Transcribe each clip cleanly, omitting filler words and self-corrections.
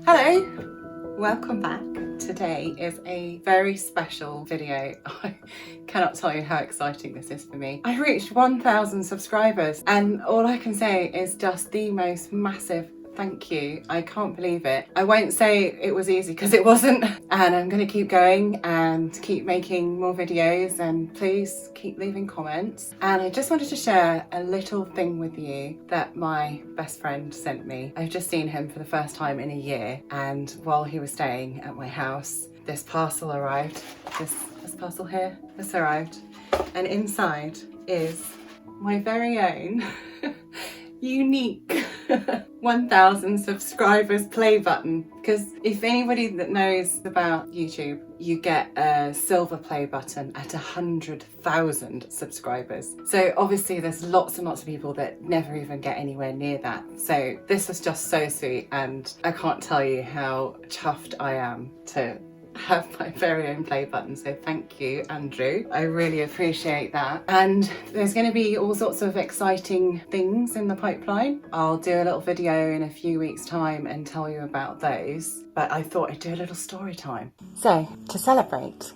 Hello, welcome back. Today is a very special video. I cannot tell you how exciting this is for me. I reached 1,000 subscribers and all I can say is just the most massive thank you. I can't believe it. I won't say it was easy because it wasn't, and I'm going to keep going and keep making more videos, and please keep leaving comments. And I just wanted to share a little thing with you that my best friend sent me. I've just seen him for the first time in a year, and while he was staying at my house, this parcel arrived. This parcel here, this arrived, and inside is my very own unique 1,000 subscribers play button. Because if anybody that knows about YouTube, you get a silver play button at 100,000 subscribers. So obviously there's lots and lots of people that never even get anywhere near that. So this was just so sweet, and I can't tell you how chuffed I am to have my very own play button. So thank you, Andrew. I really appreciate that. And there's going to be all sorts of exciting things in the pipeline. I'll do a little video in a few weeks' time and tell you about those. But I thought I'd do a little story time. So to celebrate,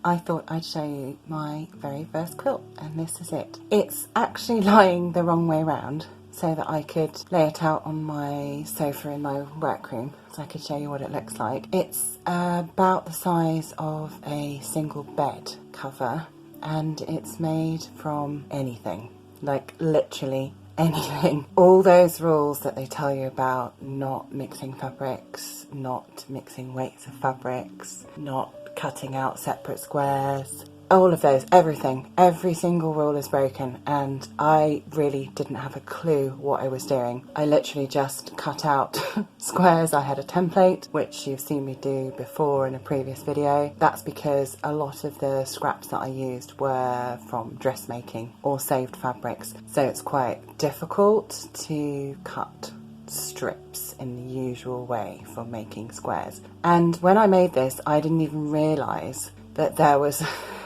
I thought I'd show you my very first quilt, and this is it. It's actually lying the wrong way around, so that I could lay it out on my sofa in my workroom, so I could show you what it looks like. It's about the size of a single bed cover, and it's made from anything, like literally anything. All those rules that they tell you about not mixing fabrics, not mixing weights of fabrics, not cutting out separate squares, all of those, everything, every single rule is broken, and I really didn't have a clue what I was doing. I literally just cut out squares. I had a template, which you've seen me do before in a previous video. That's because a lot of the scraps that I used were from dressmaking or saved fabrics, so it's quite difficult to cut strips in the usual way for making squares. And when I made this, I didn't even realise that there was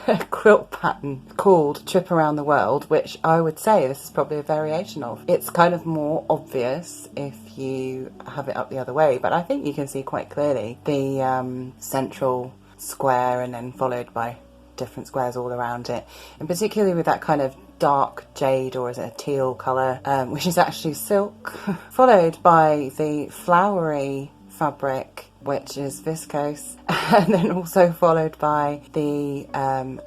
a quilt pattern called Trip Around the World, which I would say this is probably a variation of. It's kind of more obvious if you have it up the other way, but I think you can see quite clearly the central square and then followed by different squares all around it, and particularly with that kind of dark jade, or is it a teal colour, which is actually silk, followed by the flowery fabric, which is viscose, and then also followed by the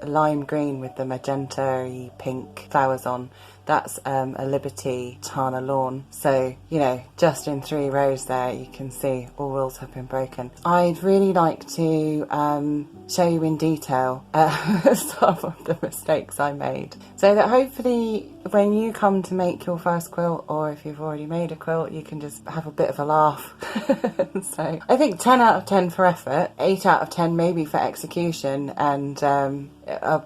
lime green with the magenta-y pink flowers on. That's a Liberty Tana lawn. So, you know, just in 3 rows there, you can see all rules have been broken. I'd really like to show you in detail some of the mistakes I made, so that hopefully when you come to make your first quilt, or if you've already made a quilt, you can just have a bit of a laugh. So I think 10 out of 10 for effort, 8 out of 10 maybe for execution, and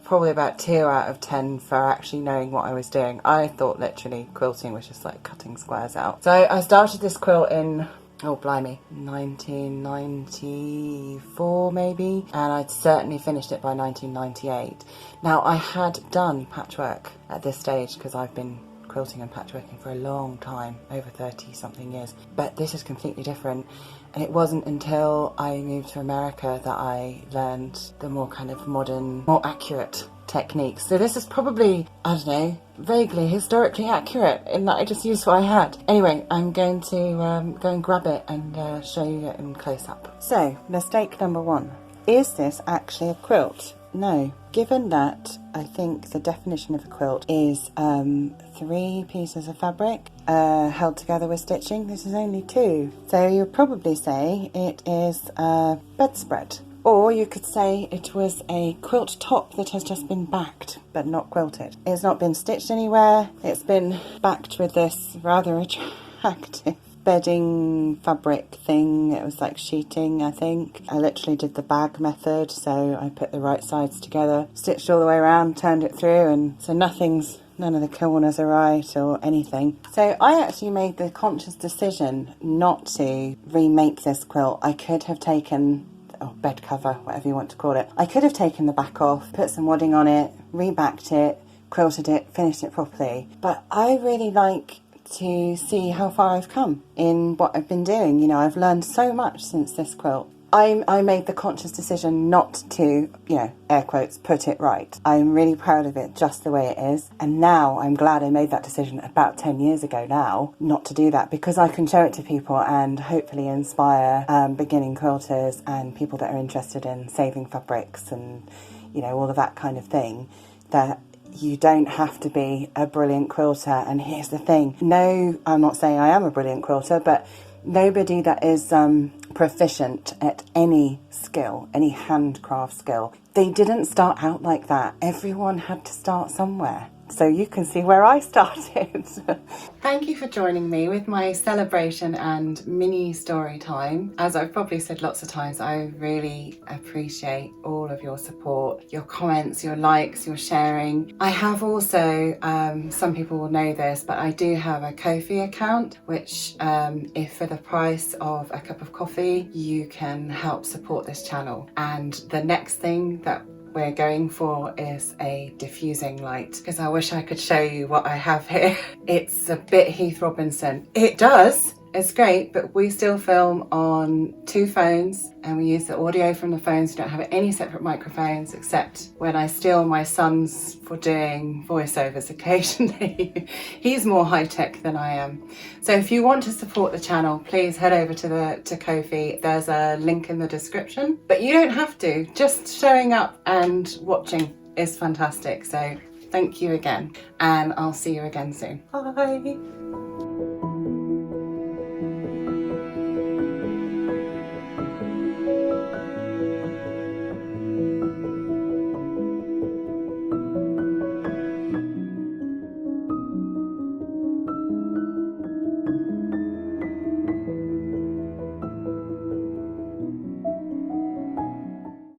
probably about 2 out of 10 for actually knowing what I was doing. I thought literally quilting was just like cutting squares out. So I started this quilt in, oh blimey, 1994 maybe, and I'd certainly finished it by 1998. Now I had done patchwork at this stage because I've been quilting and patchworking for a long time, over 30 something years, but this is completely different. And it wasn't until I moved to America that I learned the more kind of modern, more accurate techniques. So this is probably, I don't know, vaguely historically accurate in that I just used what I had. Anyway, I'm going to go and grab it and show you it in close up. So, mistake number 1. Is this actually a quilt? No. Given that I think the definition of a quilt is 3 pieces of fabric held together with stitching, this is only 2. So you'll probably say it is a bedspread. Or you could say it was a quilt top that has just been backed, but not quilted. It's not been stitched anywhere. It's been backed with this rather attractive bedding fabric thing. It was like sheeting, I think. I literally did the bag method, so I put the right sides together, stitched all the way around, turned it through, and so none of the corners are right or anything. So I actually made the conscious decision not to remake this quilt. I could have taken, or bed cover, whatever you want to call it, I could have taken the back off, put some wadding on it, rebacked it, quilted it, finished it properly. But I really like to see how far I've come in what I've been doing. You know, I've learned so much since this quilt. I made the conscious decision not to, you know, air quotes, put it right. I'm really proud of it just the way it is. And now I'm glad I made that decision about 10 years ago now, not to do that, because I can show it to people and hopefully inspire beginning quilters and people that are interested in saving fabrics and, you know, all of that kind of thing, that you don't have to be a brilliant quilter. And here's the thing. No, I'm not saying I am a brilliant quilter, but nobody that is proficient at any skill, any handcraft skill, they didn't start out like that. Everyone had to start somewhere. So you can see where I started. Thank you for joining me with my celebration and mini story time. As I've probably said lots of times, I really appreciate all of your support, your comments, your likes, your sharing. I have also, some people will know this, but I do have a Ko-fi account, which if for the price of a cup of coffee, you can help support this channel. And the next thing that we're going for is a diffusing light, because I wish I could show you what I have here. It's a bit Heath Robinson. It does, it's great, but we still film on 2 phones and we use the audio from the phones. We don't have any separate microphones except when I steal my son's for doing voiceovers occasionally. He's more high tech than I am. So if you want to support the channel, please head over to Ko-fi. There's a link in the description, but you don't have to. Just showing up and watching is fantastic. So thank you again, and I'll see you again soon. Bye.